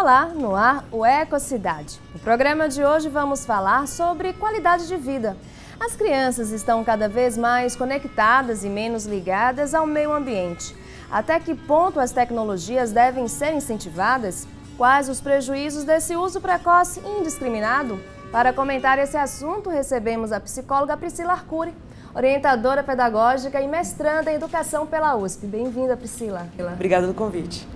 Olá, no ar o Ecocidade. No programa de hoje vamos falar sobre qualidade de vida. As crianças estão cada vez mais conectadas e menos ligadas ao meio ambiente. Até que ponto as tecnologias devem ser incentivadas? Quais os prejuízos desse uso precoce e indiscriminado? Para comentar esse assunto, recebemos a psicóloga Priscila Arcuri, orientadora pedagógica e mestranda em educação pela USP. Bem-vinda, Priscila. Obrigada pelo convite.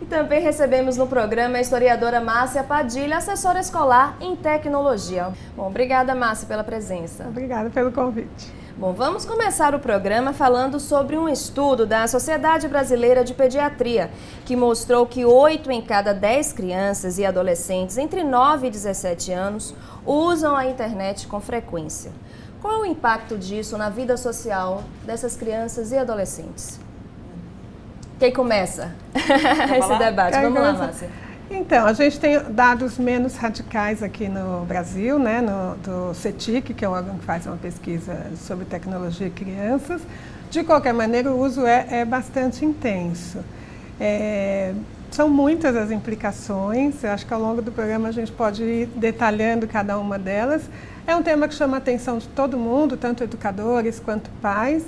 E também recebemos no programa a historiadora Márcia Padilha, assessora escolar em tecnologia. Bom, obrigada, Márcia, pela presença. Obrigada pelo convite. Bom, vamos começar o programa falando sobre um estudo da Sociedade Brasileira de Pediatria, que mostrou que 8 em cada 10 crianças e adolescentes entre 9 e 17 anos usam a internet com frequência. Qual é o impacto disso na vida social dessas crianças e adolescentes? Quem começa esse debate? Vamos lá, Márcia. Então, a gente tem dados menos radicais aqui no Brasil, né, do CETIC, que é um órgão que faz uma pesquisa sobre tecnologia e crianças. De qualquer maneira, o uso é bastante intenso. São muitas as implicações, eu acho que ao longo do programa a gente pode ir detalhando cada uma delas. É um tema que chama a atenção de todo mundo, tanto educadores quanto pais.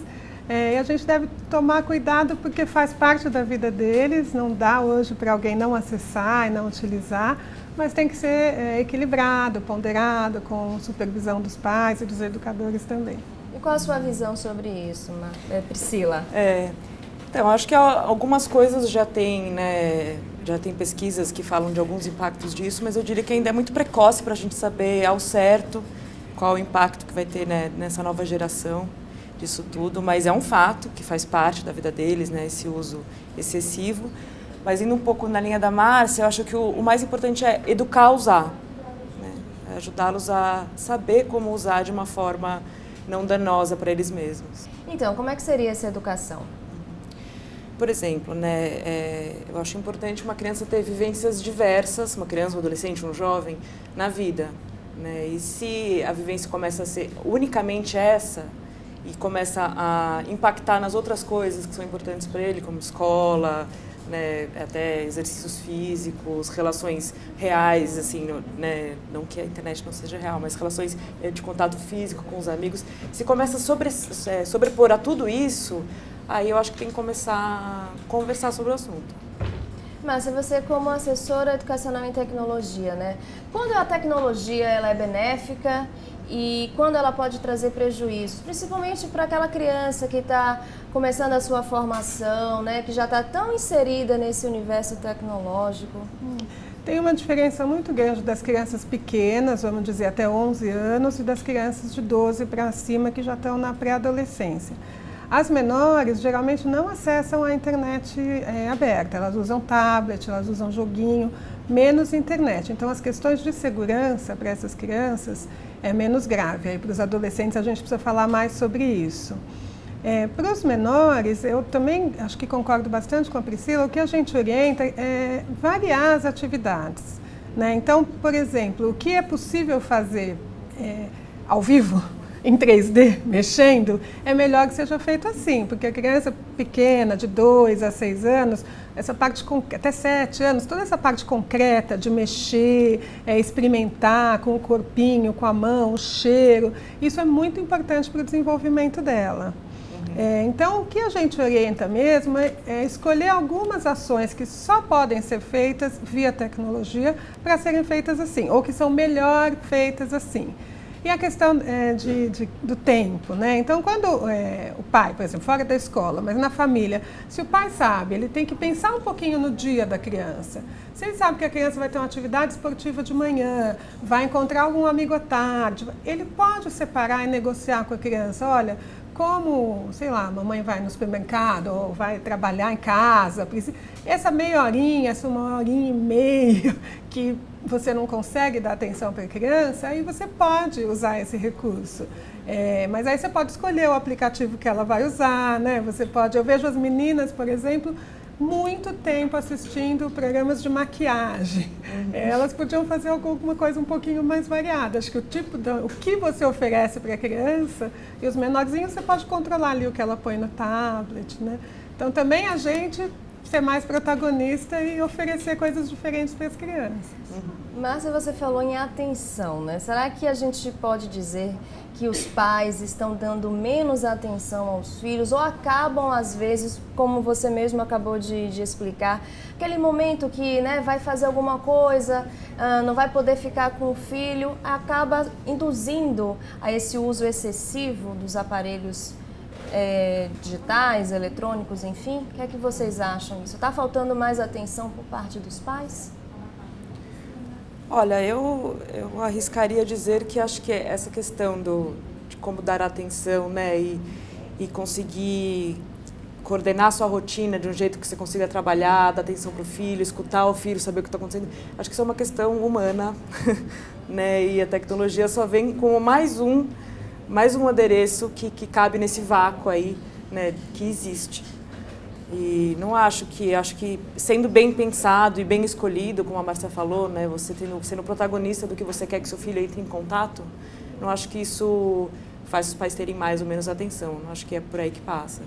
E a gente deve tomar cuidado porque faz parte da vida deles, não dá hoje para alguém não acessar e não utilizar, mas tem que ser equilibrado, ponderado, com supervisão dos pais e dos educadores também. E qual a sua visão sobre isso, Priscila? Então, acho que algumas coisas já tem pesquisas que falam de alguns impactos disso, mas eu diria que ainda é muito precoce para a gente saber ao certo qual o impacto que vai ter, né, nessa nova geração disso tudo, mas é um fato que faz parte da vida deles, né, esse uso excessivo. Mas indo um pouco na linha da Márcia, eu acho que o mais importante é educar a usar, né, ajudá-los a saber como usar de uma forma não danosa para eles mesmos. Então, como é que seria essa educação? Por exemplo, né, eu acho importante uma criança ter vivências diversas, uma criança, um adolescente, um jovem, na vida, né, e se a vivência começa a ser unicamente essa, e começa a impactar nas outras coisas que são importantes para ele, como escola, né, até exercícios físicos, relações reais, assim, né, não que a internet não seja real, mas relações de contato físico com os amigos. Se começa a sobrepor a tudo isso, aí eu acho que tem que começar a conversar sobre o assunto. Márcia, você como assessora educacional em tecnologia, né? Quando a tecnologia ela é benéfica e quando ela pode trazer prejuízos, principalmente para aquela criança que está começando a sua formação, né, que já está tão inserida nesse universo tecnológico? Tem uma diferença muito grande das crianças pequenas, vamos dizer até 11 anos, e das crianças de 12 para cima que já estão na pré-adolescência. As menores geralmente não acessam a internet aberta, elas usam tablet, elas usam joguinho, menos internet. Então as questões de segurança para essas crianças é menos grave. Aí para os adolescentes a gente precisa falar mais sobre isso. Para os menores, eu também acho que concordo bastante com a Priscila, o que a gente orienta é variar as atividades, né? Então, por exemplo, o que é possível fazer ao vivo, em 3D, mexendo, é melhor que seja feito assim, porque a criança pequena, de 2 a 6 anos, essa parte até 7 anos, toda essa parte concreta de mexer, experimentar com o corpinho, com a mão, o cheiro, isso é muito importante para o desenvolvimento dela. Então, o que a gente orienta mesmo é escolher algumas ações que só podem ser feitas via tecnologia para serem feitas assim, ou que são melhor feitas assim. E a questão do tempo, né? Então, quando o pai, por exemplo, fora da escola, mas na família, se o pai sabe, ele tem que pensar um pouquinho no dia da criança. Se ele sabe que a criança vai ter uma atividade esportiva de manhã, vai encontrar algum amigo à tarde, ele pode separar e negociar com a criança, olha, como, sei lá, a mamãe vai no supermercado ou vai trabalhar em casa, essa meia horinha, essa 1h30 que você não consegue dar atenção para a criança, aí você pode usar esse recurso. Mas aí você pode escolher o aplicativo que ela vai usar, né? Eu vejo as meninas, por exemplo, muito tempo assistindo programas de maquiagem. Elas podiam fazer alguma coisa um pouquinho mais variada. Acho que o que você oferece para a criança, e os menorzinhos você pode controlar ali o que ela põe no tablet, né? Então também a gente ser mais protagonista e oferecer coisas diferentes para as crianças. Márcia, você falou em atenção, né? Será que a gente pode dizer que os pais estão dando menos atenção aos filhos ou acabam, às vezes, como você mesmo acabou de explicar, aquele momento que, né, vai fazer alguma coisa, não vai poder ficar com o filho, acaba induzindo a esse uso excessivo dos aparelhos digitais, eletrônicos, enfim? O que é que vocês acham disso? Está faltando mais atenção por parte dos pais? Olha, eu arriscaria dizer que acho que essa questão de como dar atenção, né, e conseguir coordenar a sua rotina de um jeito que você consiga trabalhar, dar atenção para o filho, escutar o filho, saber o que está acontecendo, acho que isso é uma questão humana, né, e a tecnologia só vem como mais um adereço que cabe nesse vácuo aí, né, que existe. E não acho que sendo bem pensado e bem escolhido, como a Márcia falou, né, você sendo protagonista do que você quer que seu filho entre em contato, não acho que isso faz os pais terem mais ou menos atenção. Não acho que é por aí que passa.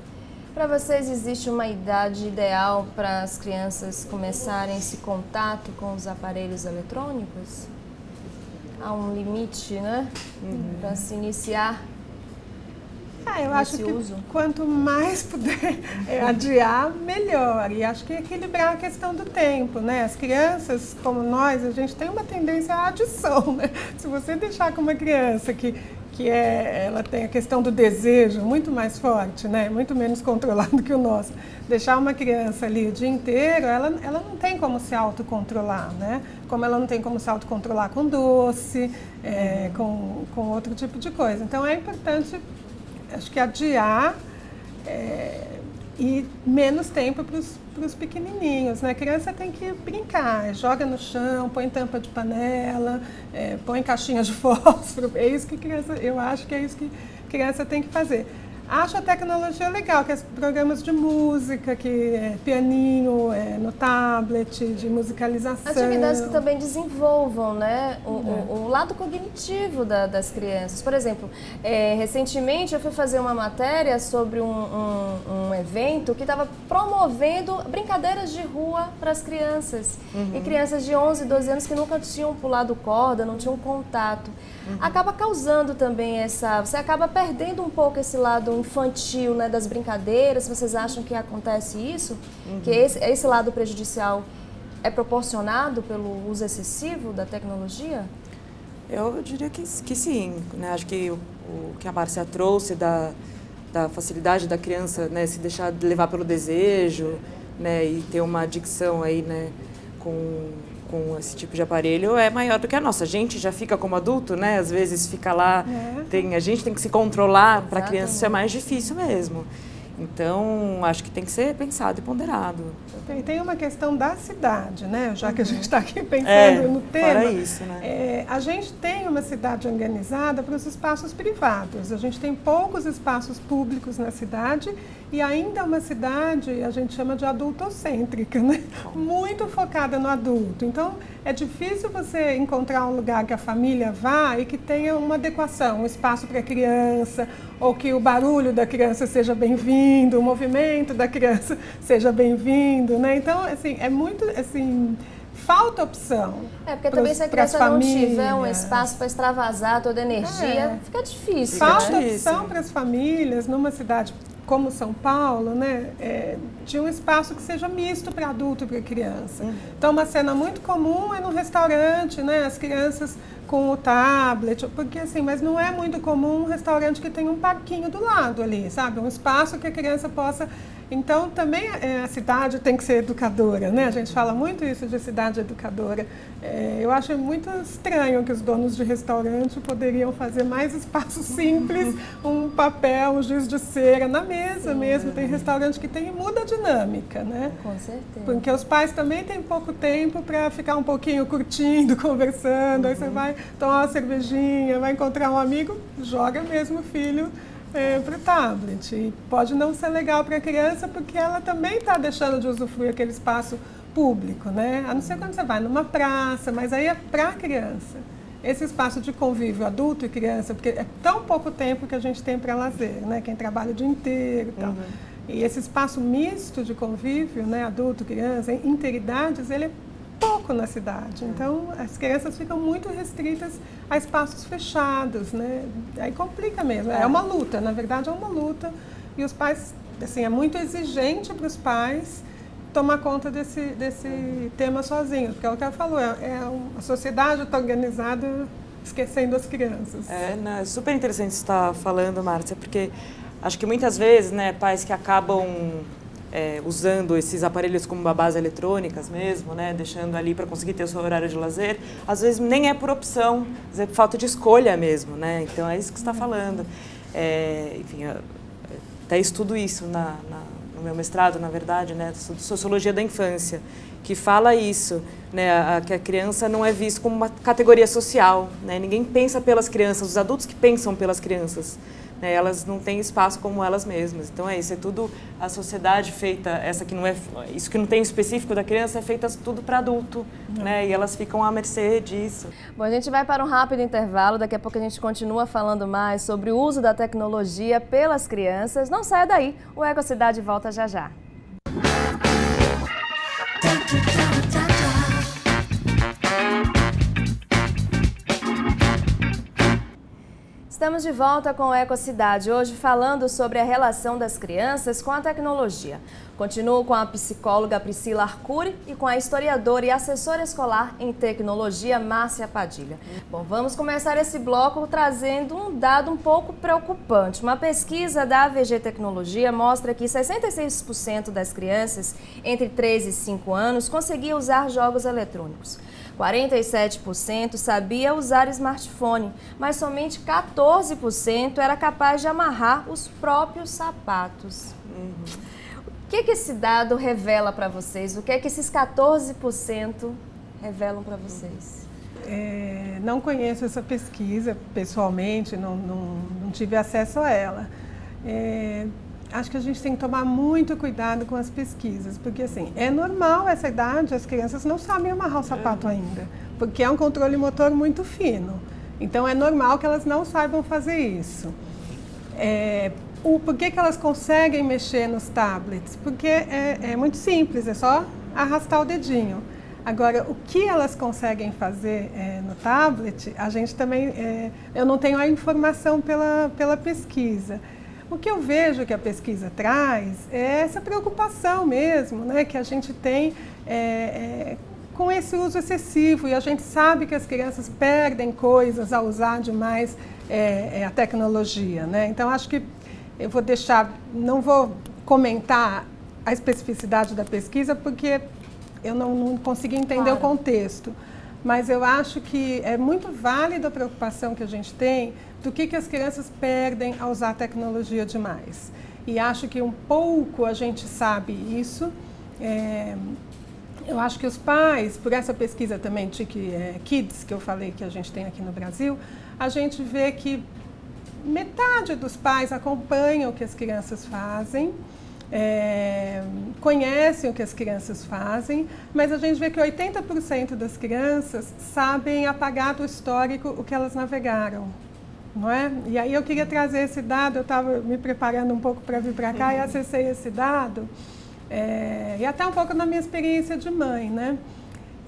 Para vocês, existe uma idade ideal para as crianças começarem esse contato com os aparelhos eletrônicos? Há um limite, né, para se iniciar? Eu acho que quanto mais puder adiar, melhor. E acho que equilibrar a questão do tempo, né? As crianças, como nós, a gente tem uma tendência à adição, né? Se você deixar com uma criança ela tem a questão do desejo muito mais forte, né? Muito menos controlado que o nosso. Deixar uma criança ali o dia inteiro, ela não tem como se autocontrolar, né? Como ela não tem como se autocontrolar com doce, com outro tipo de coisa. Então é importante, acho que adiar e menos tempo para os pequenininhos, né? A criança tem que brincar, joga no chão, põe tampa de panela, põe caixinha de fósforo. É isso que eu acho que é isso que criança tem que fazer. Acho a tecnologia legal, que é programas de música, pianinho no tablet, de musicalização. Atividades que também desenvolvam, né, o lado cognitivo das crianças. Por exemplo, recentemente eu fui fazer uma matéria sobre um evento que estava promovendo brincadeiras de rua para as crianças. E crianças de 11, 12 anos que nunca tinham pulado corda, não tinham contato. Acaba causando também você acaba perdendo um pouco esse lado infantil, né, das brincadeiras. Vocês acham que acontece isso? Que esse lado prejudicial é proporcionado pelo uso excessivo da tecnologia? Eu diria que sim, né? Acho que o que a Márcia trouxe da facilidade da criança, né, se deixar levar pelo desejo, né, e ter uma adicção aí, né, com esse tipo de aparelho é maior do que a nossa. A gente já fica como adulto, né? Às vezes fica lá, a gente tem que se controlar, para a criança isso é mais difícil mesmo. Então, acho que tem que ser pensado e ponderado. Tem uma questão da cidade, né? Já que a gente está aqui pensando no tema. Fora isso, né? A gente tem uma cidade organizada para os espaços privados. A gente tem poucos espaços públicos na cidade e ainda é uma cidade, a gente chama de adultocêntrica, né? Muito focada no adulto. Então, é difícil você encontrar um lugar que a família vá e que tenha uma adequação, um espaço para a criança, ou que o barulho da criança seja bem-vindo, o movimento da criança seja bem-vindo, né? Então, assim, é muito, assim, falta opção. Porque também se a criança não tiver um espaço para extravasar toda a energia, fica difícil. Falta opção para as famílias numa cidade como São Paulo, né, de um espaço que seja misto para adulto e para criança. Então, uma cena muito comum é no restaurante, né, as crianças com o tablet, porque assim, mas não é muito comum um restaurante que tem um parquinho do lado ali, sabe? Um espaço que a criança possa... Então, também a cidade tem que ser educadora, né? A gente fala muito isso de cidade educadora. Eu acho muito estranho que os donos de restaurante poderiam fazer mais espaços simples, um papel, um giz de cera na mesa mesmo. Tem restaurante que tem e muda a dinâmica, né? Com certeza. Porque os pais também têm pouco tempo para ficar um pouquinho curtindo, conversando. Aí você vai tomar uma cervejinha, vai encontrar um amigo, joga mesmo o filho para o tablet. E pode não ser legal para a criança porque ela também está deixando de usufruir aquele espaço público, né? A não ser quando você vai numa praça, mas aí é para a criança. Esse espaço de convívio adulto e criança, porque é tão pouco tempo que a gente tem para lazer, né? Quem trabalha o dia inteiro e tal. E esse espaço misto de convívio, né, adulto, criança, interidades, ele é pouco na cidade. Então, as crianças ficam muito restritas a espaços fechados, né? Aí complica mesmo. É uma luta, na verdade é uma luta. E os pais, assim, é muito exigente para os pais tomar conta desse tema sozinhos. Porque é o que ela falou, a sociedade está organizada esquecendo as crianças. É super interessante você estar falando, Márcia, porque acho que muitas vezes, né, pais que acabam usando esses aparelhos como babás eletrônicas mesmo, né, deixando ali para conseguir ter o seu horário de lazer, às vezes nem é por opção, às vezes é por falta de escolha mesmo, né? Então é isso que você está falando. Enfim, eu até estudo isso no meu mestrado, na verdade, né, estudo Sociologia da Infância, que fala isso, né, que a criança não é vista como uma categoria social, né? Ninguém pensa pelas crianças, os adultos que pensam pelas crianças. Né, elas não têm espaço como elas mesmas. Então é isso, é tudo a sociedade feita, essa que não é, isso que não tem específico da criança é feita tudo para adulto, né, e elas ficam à mercê disso. Bom, a gente vai para um rápido intervalo, daqui a pouco a gente continua falando mais sobre o uso da tecnologia pelas crianças. Não saia daí, o Ecocidade volta já já. Estamos de volta com o Ecocidade, hoje falando sobre a relação das crianças com a tecnologia. Continuo com a psicóloga Priscila Arcuri e com a historiadora e assessora escolar em tecnologia, Márcia Padilha. Bom, vamos começar esse bloco trazendo um dado um pouco preocupante. Uma pesquisa da AVG Tecnologia mostra que 66% das crianças entre 3 e 5 anos conseguiam usar jogos eletrônicos. 47% sabia usar smartphone, mas somente 14% era capaz de amarrar os próprios sapatos. O que esse dado revela para vocês? O que é que esses 14% revelam para vocês? Não conheço essa pesquisa pessoalmente, não tive acesso a ela. Acho que a gente tem que tomar muito cuidado com as pesquisas, porque assim, é normal essa idade, as crianças não sabem amarrar o sapato ainda, porque é um controle motor muito fino. Então é normal que elas não saibam fazer isso. Por que elas conseguem mexer nos tablets? Porque é muito simples, é só arrastar o dedinho. Agora, o que elas conseguem fazer no tablet, a gente também, eu não tenho a informação pela pesquisa. O que eu vejo que a pesquisa traz é essa preocupação mesmo, né, que a gente tem com esse uso excessivo, e a gente sabe que as crianças perdem coisas ao usar demais a tecnologia, né? Então, acho que eu vou deixar, não vou comentar a especificidade da pesquisa, porque eu não consegui entender o contexto. Mas eu acho que é muito válida a preocupação que a gente tem do que as crianças perdem ao usar a tecnologia demais. E acho que um pouco a gente sabe isso. Eu acho que os pais, por essa pesquisa também, Kids, que eu falei que a gente tem aqui no Brasil, a gente vê que metade dos pais acompanham o que as crianças fazem, conhecem o que as crianças fazem, mas a gente vê que 80% das crianças sabem apagar do histórico o que elas navegaram, não é? E aí eu queria trazer esse dado, eu estava me preparando um pouco para vir para cá e acessei esse dado, e até um pouco na minha experiência de mãe, né?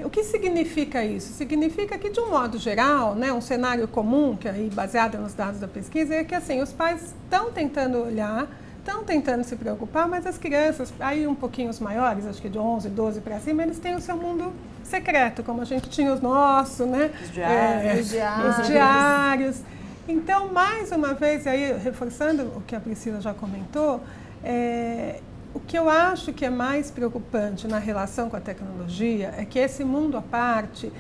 O que significa isso? Significa que, de um modo geral, né, um cenário comum, que aí baseado nos dados da pesquisa, é que assim, os pais estão tentando olhar, estão tentando se preocupar, mas as crianças, aí um pouquinho os maiores, acho que de 11, 12 para cima, eles têm o seu mundo secreto, como a gente tinha os nossos, né? Os diários. Então, mais uma vez, aí, reforçando o que a Priscila já comentou, o que eu acho que é mais preocupante na relação com a tecnologia é que esse mundo à parte,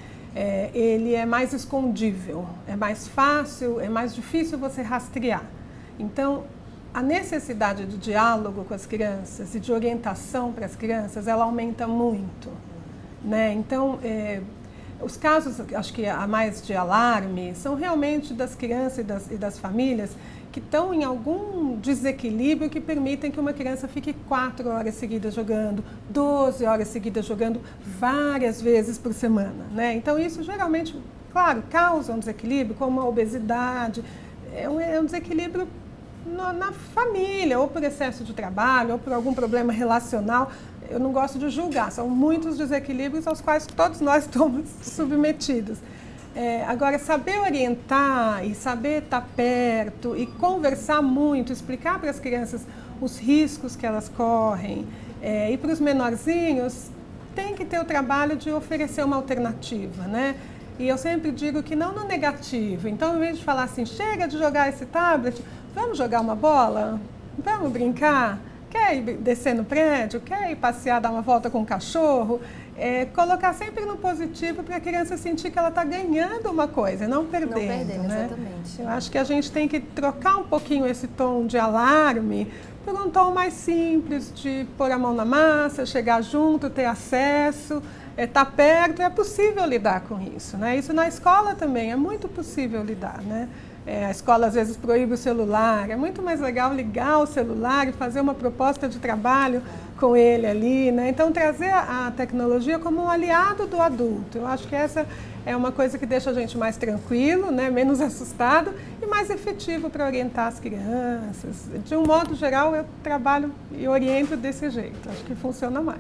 ele é mais escondível, é mais fácil, é mais difícil você rastrear. Então, a necessidade de diálogo com as crianças e de orientação para as crianças, ela aumenta muito, né? Então, os casos, acho que há mais de alarme, são realmente das crianças e das famílias que estão em algum desequilíbrio que permitem que uma criança fique 4 horas seguidas jogando, 12 horas seguidas jogando, várias vezes por semana, né? Então, isso geralmente, claro, causa um desequilíbrio, como a obesidade, é um desequilíbrio na família, ou por excesso de trabalho, ou por algum problema relacional. Eu não gosto de julgar, são muitos desequilíbrios aos quais todos nós estamos submetidos. Agora, saber orientar e saber estar perto e conversar muito, explicar para as crianças os riscos que elas correm, e para os menorzinhos, tem que ter o trabalho de oferecer uma alternativa, né? E eu sempre digo que não no negativo. Então, em vez de falar assim, chega de jogar esse tablet, vamos jogar uma bola? Vamos brincar? Quer ir descer no prédio? Quer ir passear, dar uma volta com o cachorro? Colocar sempre no positivo para a criança sentir que ela está ganhando uma coisa, não perdendo. Não perdendo, né? Exatamente. Eu acho que a gente tem que trocar um pouquinho esse tom de alarme por um tom mais simples, de pôr a mão na massa, chegar junto, ter acesso, estar perto. É possível lidar com isso, né? Isso na escola também é muito possível lidar, né? A escola às vezes proíbe o celular, é muito mais legal ligar o celular e fazer uma proposta de trabalho com ele ali, né? Então trazer a tecnologia como um aliado do adulto, eu acho que essa é uma coisa que deixa a gente mais tranquilo, né? Menos assustado e mais efetivo para orientar as crianças. De um modo geral, eu trabalho e oriento desse jeito, acho que funciona mais.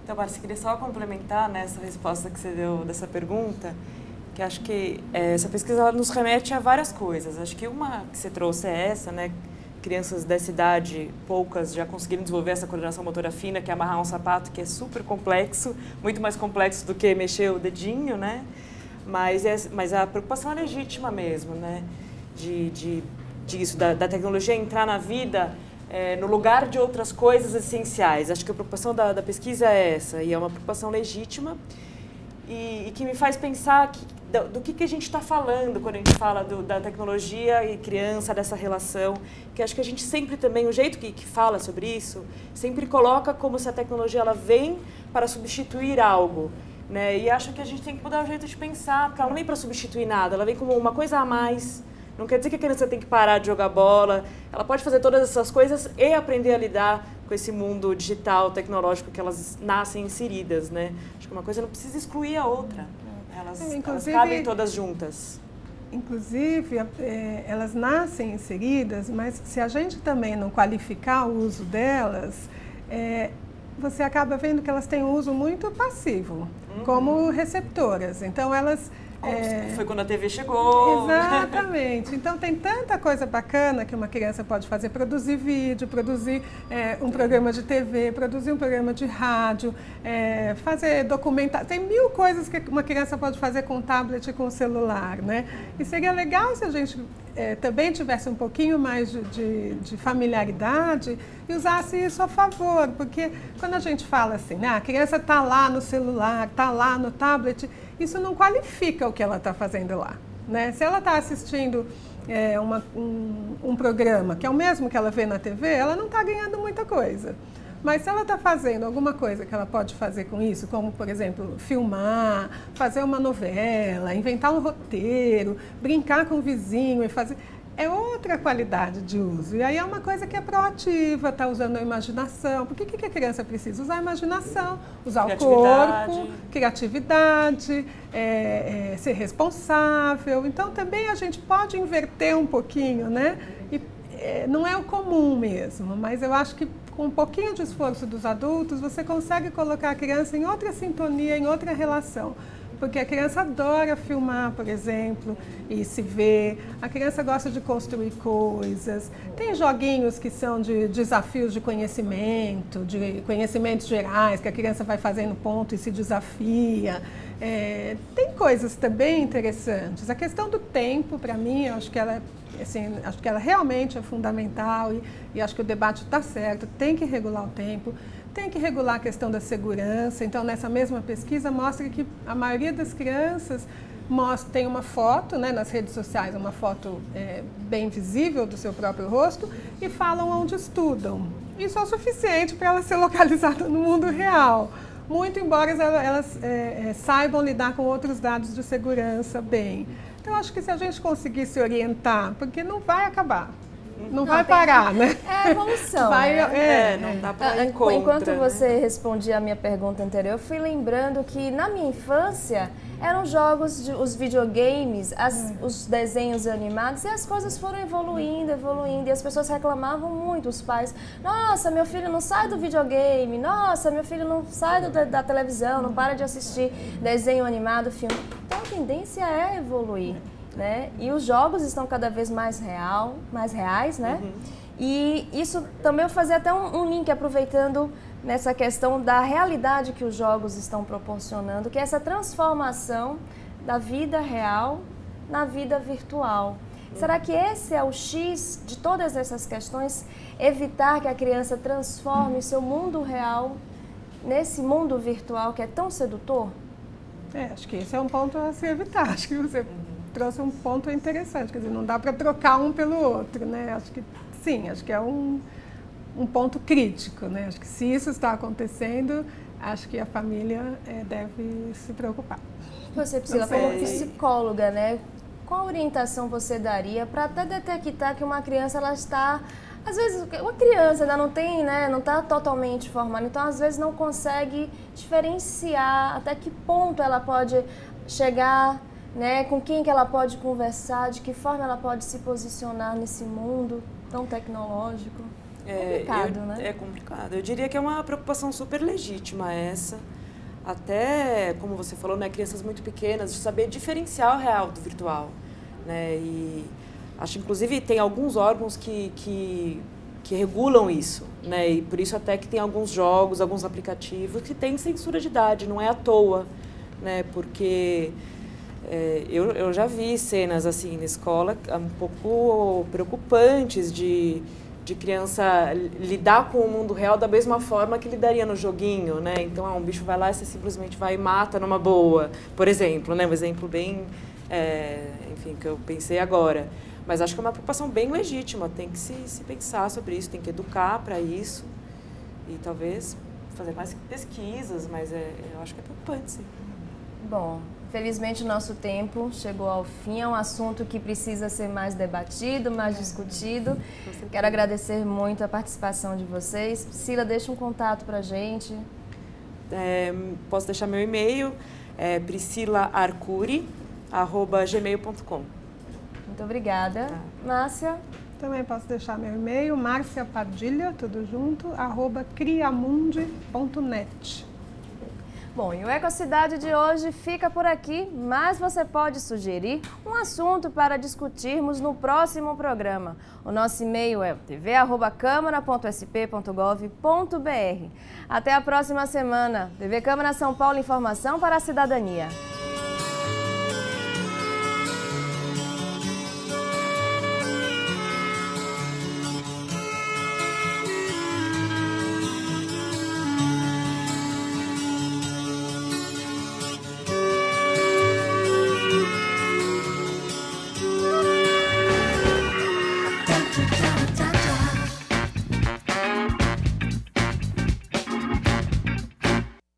Então, Márcia, queria só complementar nessa resposta que você deu dessa pergunta, que acho que essa pesquisa ela nos remete a várias coisas. Acho que uma que você trouxe é essa, né? Crianças dessa idade, poucas já conseguiram desenvolver essa coordenação motora fina, que é amarrar um sapato, que é super complexo, muito mais complexo do que mexer o dedinho, né? Mas a preocupação é legítima mesmo, né? Disso, da tecnologia entrar na vida no lugar de outras coisas essenciais. Acho que a preocupação da pesquisa é essa, e é uma preocupação legítima, e que me faz pensar do que a gente está falando quando a gente fala da tecnologia e criança, dessa relação, que acho que a gente sempre também, o jeito que fala sobre isso, sempre coloca como se a tecnologia ela vem para substituir algo, né? E acho que a gente tem que mudar o jeito de pensar, porque ela não vem para substituir nada, ela vem como uma coisa a mais. Não quer dizer que a criança tem que parar de jogar bola, ela pode fazer todas essas coisas e aprender a lidar com esse mundo digital, tecnológico que elas nascem inseridas, né? Acho que uma coisa não precisa excluir a outra. Elas cabem todas juntas. Inclusive, elas nascem inseridas, mas se a gente também não qualificar o uso delas, você acaba vendo que elas têm um uso muito passivo, como receptoras. Então, elas... Foi quando a TV chegou. Exatamente. Então, tem tanta coisa bacana que uma criança pode fazer. Produzir vídeo, produzir um programa de TV, produzir um programa de rádio, fazer documentário. Tem 1000 coisas que uma criança pode fazer com o tablet e com o celular, né? E seria legal se a gente também tivesse um pouquinho mais de familiaridade e usasse isso a favor. Porque quando a gente fala assim, né, a criança está lá no celular, está lá no tablet, isso não qualifica o que ela está fazendo lá, né? Se ela está assistindo um programa que é o mesmo que ela vê na TV, ela não está ganhando muita coisa. Mas se ela está fazendo alguma coisa que ela pode fazer com isso, como, por exemplo, filmar, fazer uma novela, inventar um roteiro, brincar com o vizinho e fazer... É outra qualidade de uso. E aí é uma coisa que é proativa, está usando a imaginação. Porque o que a criança precisa? Usar a imaginação, usar o corpo, criatividade, ser responsável. Então, também a gente pode inverter um pouquinho, né? E, não é o comum mesmo, mas eu acho que com um pouquinho de esforço dos adultos, você consegue colocar a criança em outra sintonia, em outra relação. Porque a criança adora filmar, por exemplo, e se ver. A criança gosta de construir coisas. Tem joguinhos que são de desafios de conhecimentos gerais, que a criança vai fazendo ponto e se desafia. Tem coisas também interessantes. A questão do tempo, para mim, eu acho que ela acho que ela realmente é fundamental e acho que o debate está certo. Tem que regular o tempo. Tem que regular a questão da segurança. Então, nessa mesma pesquisa, mostra que a maioria das crianças tem uma foto, né, nas redes sociais, uma foto bem visível do seu próprio rosto e falam onde estudam. Isso é o suficiente para ela ser localizada no mundo real. Muito embora elas saibam lidar com outros dados de segurança bem. Então, acho que se a gente conseguir se orientar, porque não vai acabar. não vai parar, né? É evolução. Não dá para ir contra, Enquanto né? você respondia a minha pergunta anterior, eu fui lembrando que na minha infância eram jogos, os videogames, os desenhos animados, e as coisas foram evoluindo, e as pessoas reclamavam muito, os pais. Nossa, meu filho não sai do videogame, nossa, meu filho não sai da televisão, não para de assistir desenho animado, filme. Então a tendência é evoluir, né? E os jogos estão cada vez mais reais, né? E isso também eu fazia até um link, aproveitando nessa questão da realidade que os jogos estão proporcionando, que é essa transformação da vida real na vida virtual. Será que esse é o X de todas essas questões? Evitar que a criança transforme o seu mundo real nesse mundo virtual que é tão sedutor? Acho que esse é um ponto a se evitar. Acho que você trouxe um ponto interessante. Quer dizer, não dá para trocar um pelo outro, né? Acho que sim, acho que é um ponto crítico, né? Acho que se isso está acontecendo, acho que a família deve se preocupar. Você, Priscila, como psicóloga, né? Qual orientação você daria para até detectar que uma criança ela está, às vezes, uma criança ainda não tem, né? Não está totalmente formada, então às vezes não consegue diferenciar até que ponto ela pode chegar, né? Com quem que ela pode conversar, de que forma ela pode se posicionar nesse mundo tão tecnológico. Complicado, né? É complicado. Eu diria que é uma preocupação super legítima essa. Até, como você falou, né, crianças muito pequenas, de saber diferenciar o real do virtual. Né? E acho, inclusive, tem alguns órgãos que regulam isso. Né? E por isso até que tem alguns jogos, alguns aplicativos que têm censura de idade, não é à toa. Né? Porque eu já vi cenas assim na escola um pouco preocupantes de criança lidar com o mundo real da mesma forma que lidaria no joguinho, né? Então, um bicho vai lá e você simplesmente vai e mata numa boa, por exemplo, né? Um exemplo bem, enfim, que eu pensei agora. Mas acho que é uma preocupação bem legítima, tem que se pensar sobre isso, tem que educar para isso e talvez fazer mais pesquisas, mas eu acho que é preocupante, sim. Bom, felizmente o nosso tempo chegou ao fim, é um assunto que precisa ser mais debatido, mais discutido. Quero agradecer muito a participação de vocês. Priscila, deixa um contato pra gente. Posso deixar meu e-mail, priscilaarcuri@gmail.com. Muito obrigada. Márcia? Também posso deixar meu e-mail, marciapadilha, tudo junto, @criamundi.net. Bom, e o Ecocidade de hoje fica por aqui, mas você pode sugerir um assunto para discutirmos no próximo programa. O nosso e-mail é tv@câmara.sp.gov.br. Até a próxima semana. TV Câmara São Paulo, informação para a cidadania.